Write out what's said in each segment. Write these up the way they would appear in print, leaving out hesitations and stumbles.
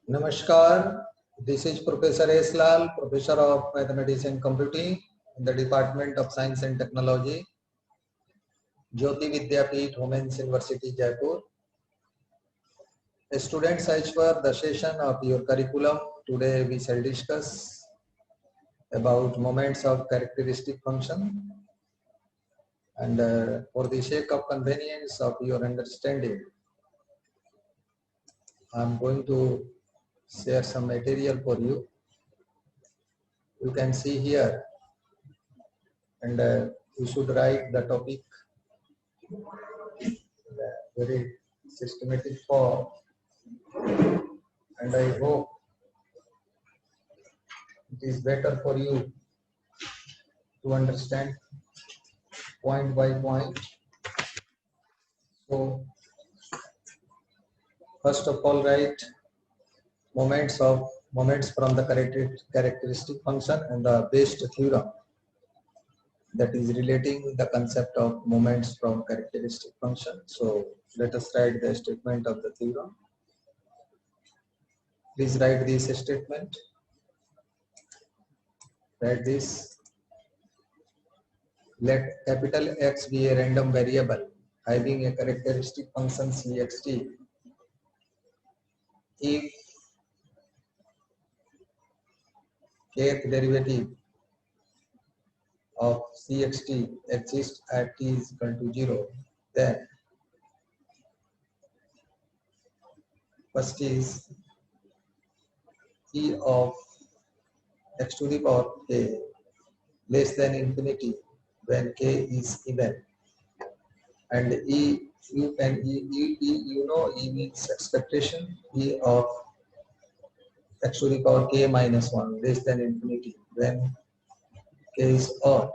Namaskar, this is Professor S. Lal, Professor of Mathematics and Computing in the Department of Science and Technology, Jyoti Vidyapeeth, Women's University, Jaipur. Students, as per the session of your curriculum, today we shall discuss about moments of characteristic function. And for the sake of convenience of your understanding, I am going to share some material for you. You can see here, and you should write the topic in a very systematic form, and I hope it is better for you to understand point by point. So first of all, write moments from the characteristic function and the based theorem, that is relating the concept of moments from characteristic function. So let us write the statement of the theorem. Please write this statement. Write this. Let capital X be a random variable having a characteristic function cxt if kth derivative of cxt exists at t is equal to 0, then first is e of x to the power k less than infinity when k is even, and e you can you know e means expectation, e of x to the power k minus 1 less than infinity when k is odd,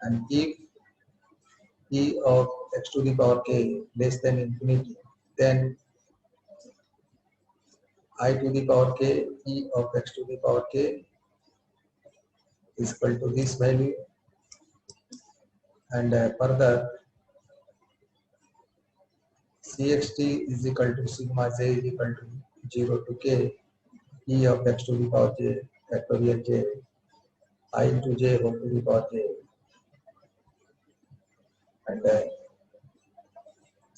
and if e of x to the power k less than infinity, then I to the power k e of x to the power k is equal to this value, and further cxt is equal to sigma j is equal to 0 to k e of x to the power j factorial j I into j whole to the power j, and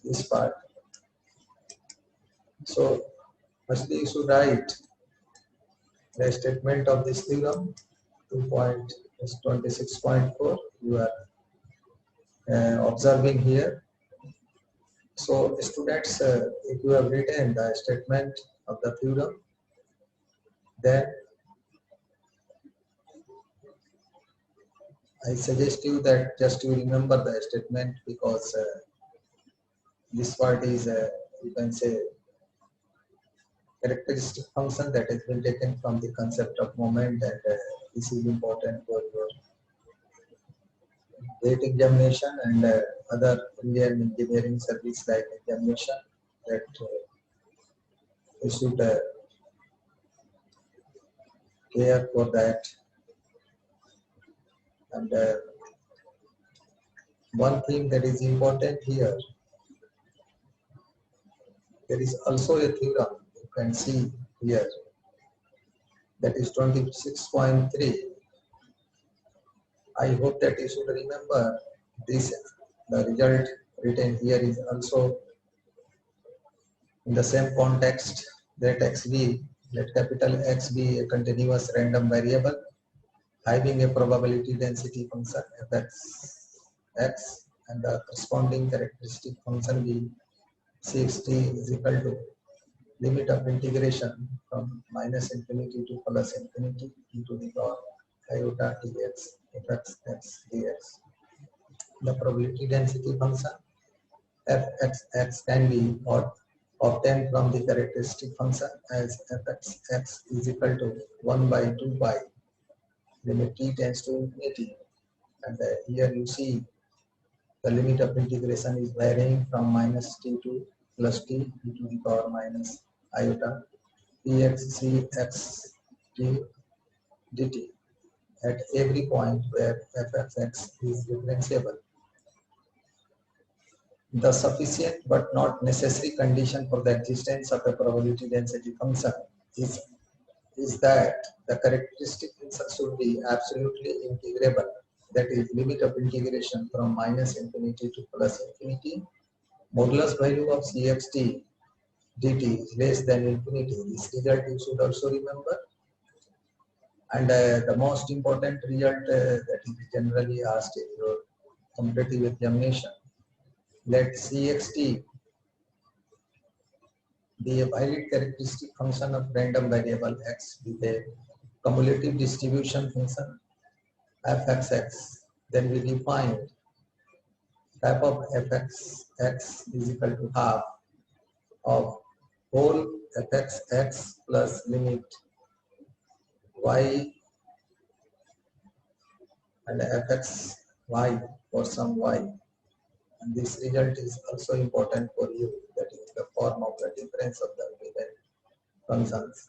this part. So firstly you should write the statement of this theorem. 2.26.4 you are observing here. So students, if you have written the statement of the theorem, then I suggest you that just you remember the statement, because this part is you can say characteristic function that has been taken from the concept of moment, and this is important for your GATE examination and other Indian engineering service like examination, that you should care for that. And one thing that is important here, there is also a theorem you can see here, that is 26.3. I hope that you should remember this. The result written here is also in the same context. Let X be, let capital X be a continuous random variable having a probability density function fx x, and the corresponding characteristic function be cxt is equal to limit of integration from minus infinity to plus infinity into the power iota dx fx x dx. The probability density function fxx can be obtained from the characteristic function as fxx is equal to 1 by 2 pi limit t tends to infinity, and here you see the limit of integration is varying from minus t to plus t e to the power minus iota px x t dt at every point where fxx is differentiable. The sufficient but not necessary condition for the existence of a probability density function is that the characteristic function should be absolutely integrable. That is, limit of integration from minus infinity to plus infinity. Modulus value of CXT dt is less than infinity. This result you should also remember. And the most important result that is generally asked in your competitive examination, let CXT be a valid characteristic function of random variable x with a cumulative distribution function fxx. Then we define f of fxx is equal to half of whole fxx plus limit y and fxy for some y. And this result is also important for you, that is the form of the difference of the given functions.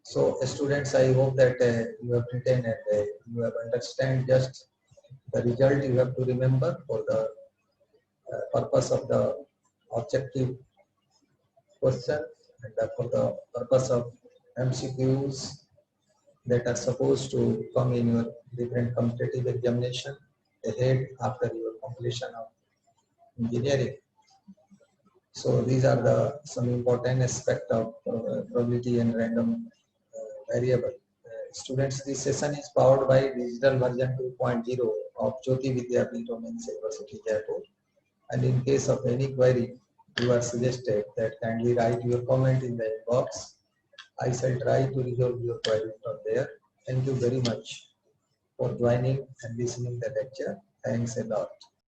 So students, I hope that you have written and you have understand just the result. You have to remember for the purpose of the objective question and for the purpose of MCQs that are supposed to come in your different competitive examination ahead after your completion of engineering. So these are the some important aspect of probability and random variable. Students, this session is powered by digital version 2.0 of Jyoti Vidyapeeth Women's University, Jaipur. And in case of any query, you are suggested that kindly write your comment in the inbox. I shall try to resolve your query from there. Thank you very much for joining and listening the lecture. Thanks a lot.